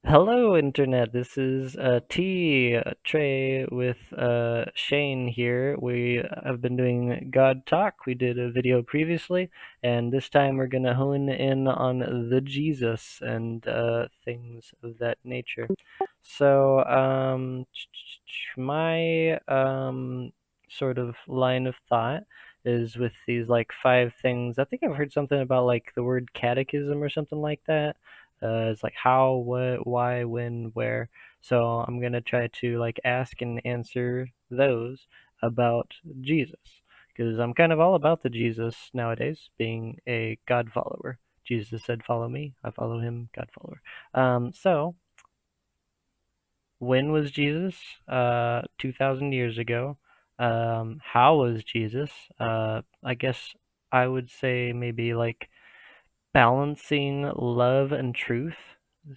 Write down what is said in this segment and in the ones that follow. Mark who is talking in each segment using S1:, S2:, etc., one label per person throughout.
S1: Hello, Internet. This is Trey with Shane here. We have been doing God Talk. We did a video previously, and this time we're gonna hone in on the Jesus and things of that nature. So, my sort of line of thought is with these like five things. I think I've heard something about like the word catechism or something like that. It's like how, what, why, when, where. So I'm gonna try to like ask and answer those about Jesus, because I'm kind of all about the Jesus nowadays, being a God follower. Jesus said, "Follow me." I follow him. God follower. So when was Jesus? 2,000 years ago. How was Jesus? I guess I would say maybe like balancing love and truth,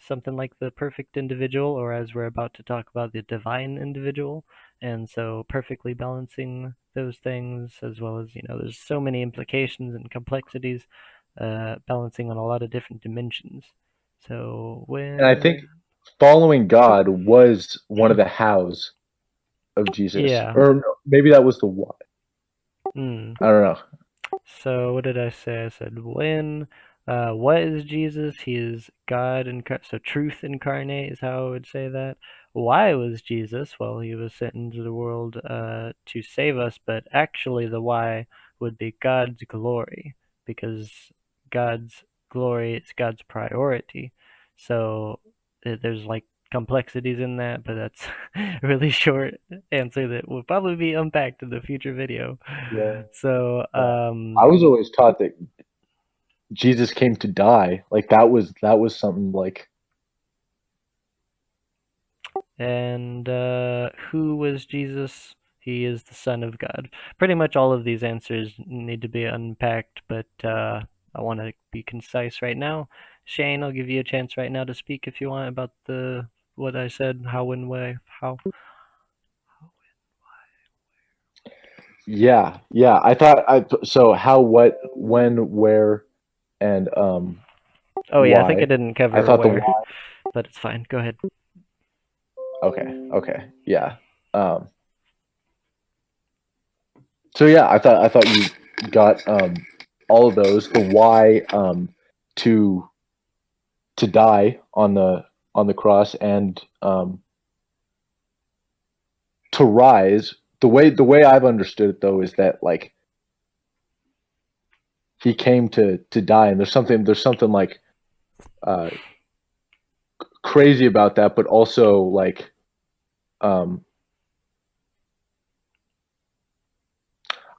S1: something like the perfect individual, or as we're about to talk about, the divine individual. And so, perfectly balancing those things, as well as, there's so many implications and complexities, balancing on a lot of different dimensions. So,
S2: And I think
S1: when,
S2: following God was one of the hows of Jesus,
S1: yeah,
S2: or no, maybe that was the why.
S1: mm.
S2: I don't know.
S1: So what did I say? I said when. What is Jesus? He is God incarnate. So truth incarnate is how I would say that. Why was Jesus? Well, he was sent into the world to save us, but actually the why would be God's glory, because God's glory is God's priority. So there's like complexities in that, but that's a really short answer that will probably be unpacked in the future video.
S2: Yeah,
S1: So,
S2: yeah. I was always taught that Jesus came to die. Like that was something like
S1: and who was Jesus? He is the Son of God. Pretty much all of these answers need to be unpacked, but I want to be concise right now. Shane, I'll give you a chance right now to speak if you want about the what I said, how and why, how.
S2: yeah. I thought I so how, what, when, where, and
S1: Oh yeah, I think I
S2: why.
S1: didn't
S2: I
S1: cover
S2: thought the
S1: where,
S2: why.
S1: but it's fine. Go ahead.
S2: Okay, yeah. Um, so yeah, I thought you got all of those. The why to die on the cross and to rise. The way I've understood it though is that like he came to die, and there's something like uh, crazy about that, but also like um,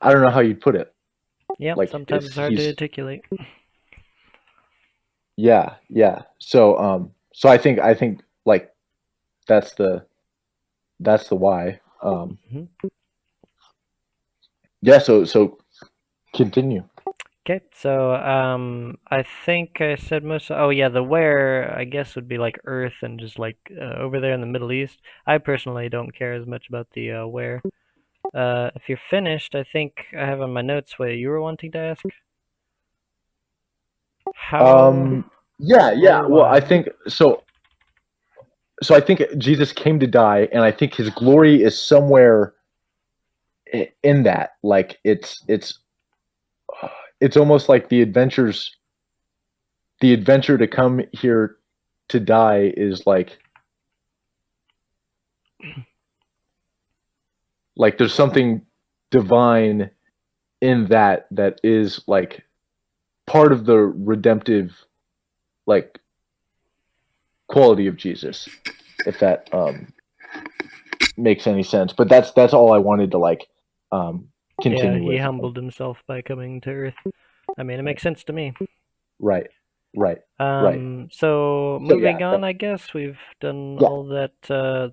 S2: I don't know how you'd put it.
S1: Yep,
S2: Like
S1: sometimes
S2: it's
S1: it's hard to
S2: he's
S1: articulate.
S2: yeah. So I think like that's the why.
S1: Mhm.
S2: Yeah. So continue.
S1: Okay, so I think I said most. Oh yeah, the where I guess would be like Earth and just like over there in the Middle East. I personally don't care as much about the where. If you're finished, I think I have on my notes what you were wanting to ask. How
S2: Yeah.
S1: or
S2: Well, I
S1: why?
S2: think so. So I think Jesus came to die, and I think his glory is somewhere in that. Like it's almost like the adventure to come here to die is like there's something divine in that is like part of the redemptive like quality of Jesus, if that makes any sense. But that's all I wanted to like um
S1: Yeah,
S2: continue
S1: he
S2: with.
S1: humbled himself by coming to Earth. I mean, it
S2: Right.
S1: makes sense to me.
S2: Right. Right. Right.
S1: So
S2: So yeah,
S1: moving on, I guess we've done
S2: yeah.
S1: all that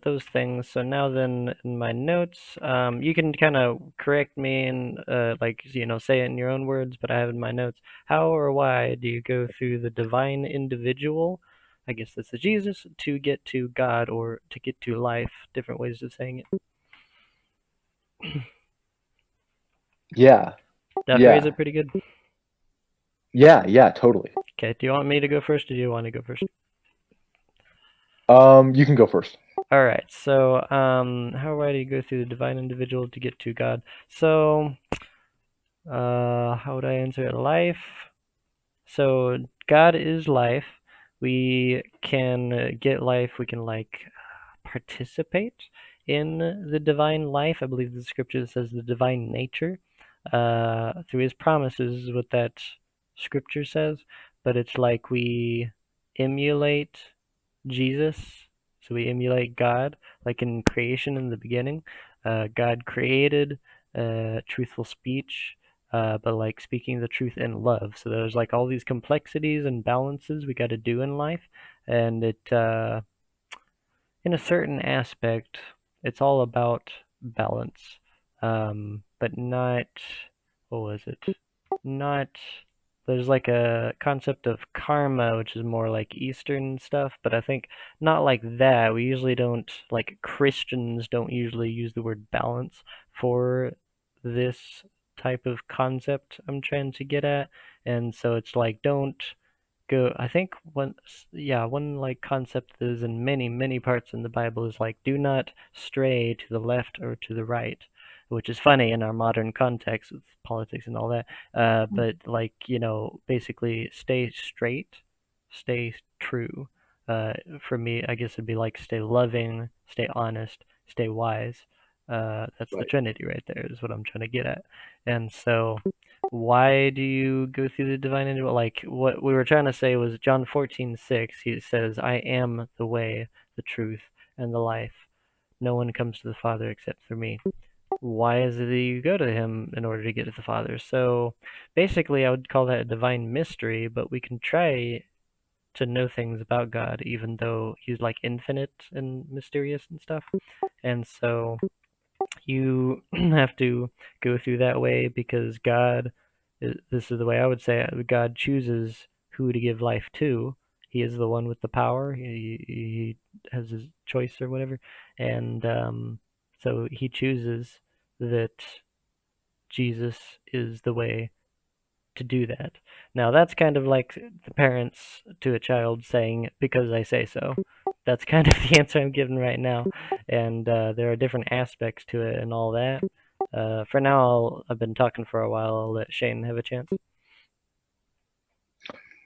S1: those things. So now then, in my notes, you can kind of correct me and like say it in your own words, but I have in my notes. How or why do you go through the divine individual? I guess that's the Jesus to get to God or to get to life. Different ways of saying it.
S2: Yeah.
S1: Did I phrase
S2: Yeah.
S1: it pretty good?
S2: Yeah. Yeah. Totally.
S1: Okay. Do you want me to go first, or do you want to go first?
S2: You can go first.
S1: All right. So, how do you go through the divine individual to get to God? So, how would I answer it? Life. So, God is life. We can get life. We can like participate in the divine life. I believe the scripture says the divine nature. Through His promises is what that scripture says. But it's like we emulate Jesus. So we emulate God, like in creation in the beginning. God created truthful speech, but like speaking the truth in love. So there's like all these complexities and balances we got to do in life, and in a certain aspect, it's all about balance, but not, what was it? Not, there's like a concept of karma, which is more like Eastern stuff, but I think not like that. We usually don't, like Christians don't usually use the word balance for this type of concept I'm trying to get at. And so it's like, don't go. I think one like concept that is in many parts in the Bible is like, do not stray to the left or to the right, which is funny in our modern context with politics and all that. But like, basically stay straight, stay true. For me, I guess it'd be like stay loving, stay honest, stay wise. That's the
S2: Right.
S1: Trinity right there, is what I'm trying to get at. And so, why do you go through the divine individual? Like what we were trying to say was John 14:6. He says, "I am the way, the truth, and the life. No one comes to the Father except through me." Why is it that you go to him in order to get to the Father? So basically, I would call that a divine mystery, but we can try to know things about God, even though he's like infinite and mysterious and stuff. And so you have to go through that way because God, this is the way I would say it, God chooses who to give life to. He is the one with the power. He has his choice or whatever. And so he chooses that Jesus is the way to do that. Now, that's kind of like the parents to a child saying, because I say so. That's kind of the answer I'm giving right now. And there are different aspects to it and all that. For now, I've been talking for a while. I'll let Shane have a chance.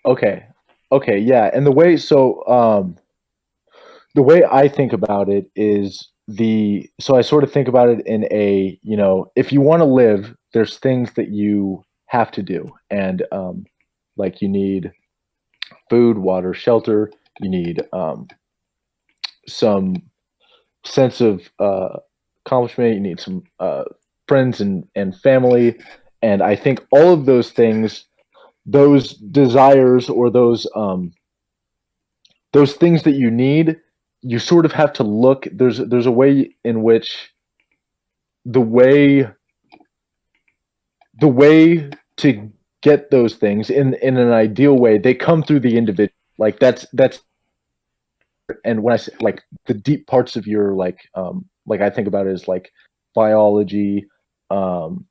S2: Okay. Okay, yeah. And the way I think about it is so I sort of think about it in a, if you want to live, there's things that you have to do. And like you need food, water, shelter, you need some sense of accomplishment, you need some friends and family. And I think all of those things, those desires or those things that you need, you sort of have to look. There's a way in which the way the way to get those things in an ideal way, they come through the individual. Like that's and when I say like the deep parts of your like I think about it as like biology, um,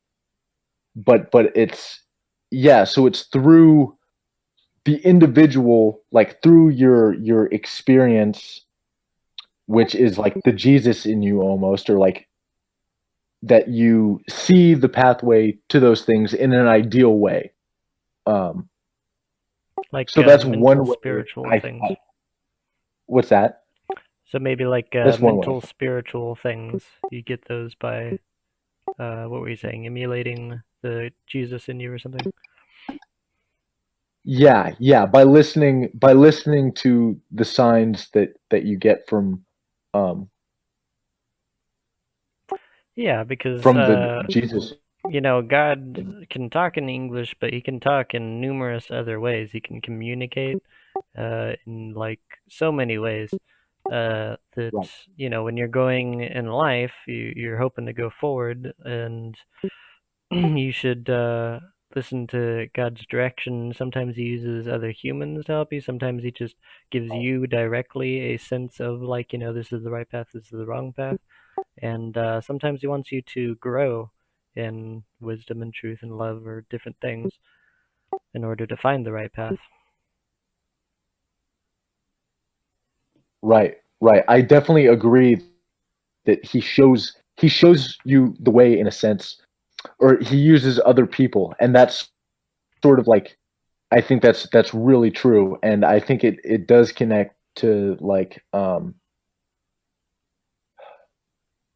S2: but it's yeah. So it's through the individual, like through your experience, which is like the Jesus in you almost, or like that you see the pathway to those things in an ideal way. Um,
S1: Like
S2: so that's
S1: mental,
S2: one way.
S1: spiritual things.
S2: What's that?
S1: So maybe like
S2: That's one way.
S1: mental, spiritual things. You get those by, what were you saying? Emulating the Jesus in you or something?
S2: Yeah, yeah. By listening to the signs that you get um,
S1: Yeah, because
S2: from the Jesus.
S1: God can talk in English, but he can talk in numerous other ways. He can communicate in like so many ways. That
S2: Right.
S1: when you're going in life, you're hoping to go forward, and you should listen to God's direction. Sometimes He uses other humans to help you. Sometimes He just gives you directly a sense of like, this is the right path, this is the wrong path. And sometimes He wants you to grow in wisdom and truth and love or different things in order to find the right path.
S2: Right. right. I definitely agree that he shows you the way in a sense, or he uses other people, and that's sort of like I think that's really true, and I think it does connect to like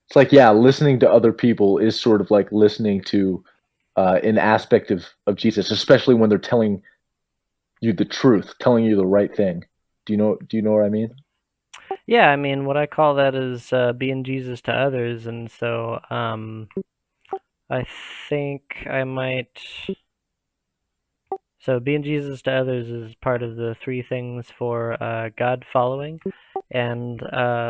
S2: it's like yeah, listening to other people is sort of like listening to an aspect of Jesus, especially when they're telling you the truth, telling you the right thing. Do you know what I mean?
S1: Yeah, I mean, what I call that is being Jesus to others, and so I think I might. So being Jesus to others is part of the three things for God following, and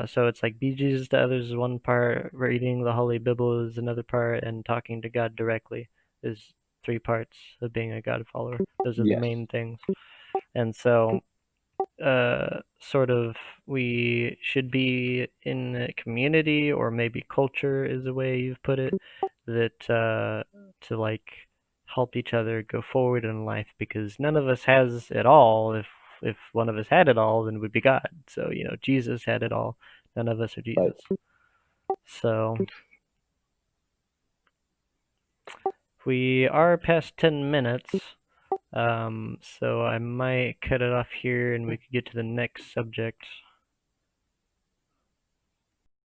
S1: so it's like be Jesus to others is one part, reading the Holy Bible is another part, and talking to God directly is three parts of being a God follower. Those are the
S2: Yes.
S1: main things, and so sort of we should be in a community or maybe culture is the way you've put it that to like help each other go forward in life because none of us has it all. If one of us had it all, then we'd be God. So Jesus had it all. None of us are
S2: Right.
S1: Jesus. So we are past 10 minutes. So I might cut it off here and we could get to the next subject.